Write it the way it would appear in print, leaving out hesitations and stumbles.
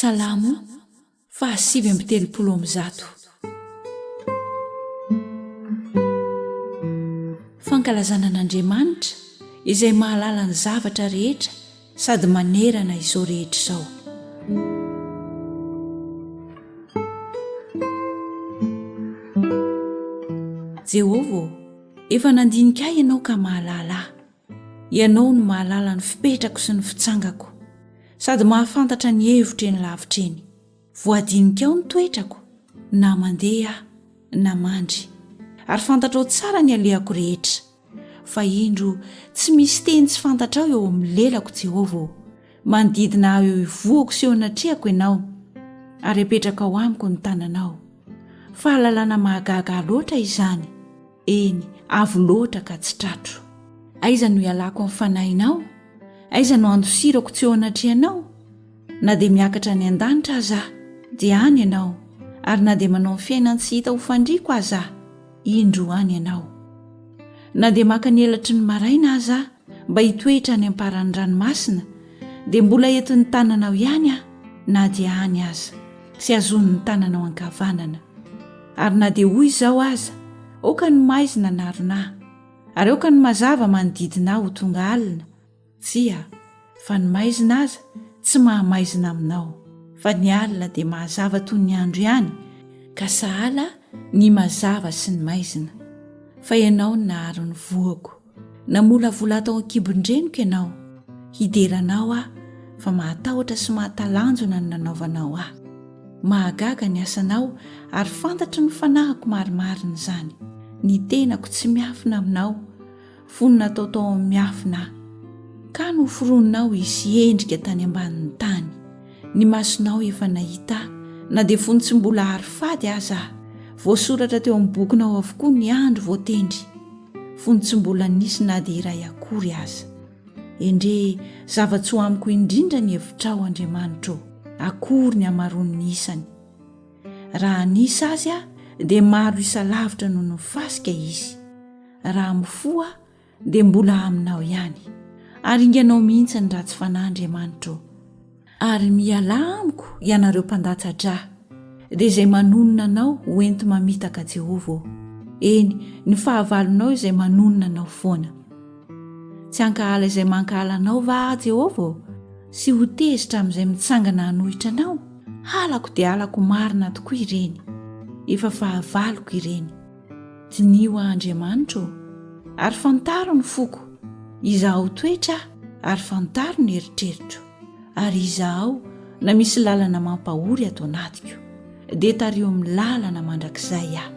Salamo fa 8:30. Fankalazana an'Andriamanitra izay mahalala ny zavatra rehetra sady manerana izao rehetra izao. Jehovah, efa nandinika ahy ianao ka mahalala ahy. Ianao no mahalala ny fipetrako sy ny fitsangako, sady mahafantatra ny hevitra eny lavitra eny. Voadinika ao ny toetrako, na mandeha na mandry, ary fantatrao tsara ny alehako rehetra. Fa indro tsy misy teny tsy fantatrao eo amin'ny lelako, Jehovah. Manodidina aho eo ivoako sy eo anatrehako ianao, ary apetraka ao amiko ny tananao. Fahalalana mahagaga loatra izany, eny avo loatra ka tsy tratro. Aiza no ialako amin'ny fanahinao? Aiza no andosirako tsy eo anatrehanao? Na dia miakatra ny an-danitra aza dia any ianao, ary na dia manao ny fiainany tsy hita ho fandriako aza, indro any ianao. Na dia maka ny elatry ny maraina aza mba hitoetra ny amparan'ny ranomasina, dia mbola entin'ny tananao ihany aho, na dia any aza sy azon'ny tananao ankavanana. Ary na dia hoy izao aza, oka ny maizina naronahy, ary oka ny mazava manodidina aho ho tonga alina, tsia, fa ny maizina aza tsy mahamaizina aminao, fa ny alina dia mahazava toy ny andro ihany, ka sahala ny mazava sy ny maizina. Fa ianao ny naharo ny voako, namolavola tao an-kibon-dreniko ianao. Hideranao aho, fa mahatahotra sy mahatalanjona ny nanaovanao aho. Mahagaga ny asanao, ary fantatry ny fanahiko marimarina izany. Ny tenako tsy miafina aminao, fonina taotao amin'ny miafina aho. Ka no forononao hisy endrika tany ambanin'ny tany. Ny masonao efa nahita, na dia fony tsy mbola hary fady aza. Voasoratra teo amin'ny bokinao avokoa ny andro voatendry, fony tsy mbola nisy na dia iray akory aza. Endre zava-tsy ho amiko indrindra ny hevitrao, Andriamanitra, akory ny hamaroan'ny isany. Raha nisy azy dia maro isa lavitra noho ny fasika izy. Raha mifoa dia mbola aminao ihany, ary inganao mihitsy ny ratsy fanahy, Andriamanitra. Ary miala amiko ianareo mpandatsa-drà, dia izay manonona anao hoento mamitaka, Jehovah. Eny, ny fahavalonao izay manonona anao foana. Tsy hankahala izay mankahala anao va, Jehovah? Sy ho tezitra amin'izay mitsangana hanohitra anao? Halako dia halako marina tokoa ireny, efa fahavaloko ireny. Dinio Andriamanitra, ary fantaro ny foko. Izaho toetra ary fantaro ny eritreritro, ary izaho na misy lalana mampahory ato anatiko, dia tario amin'ny lalana mandrakizay aho.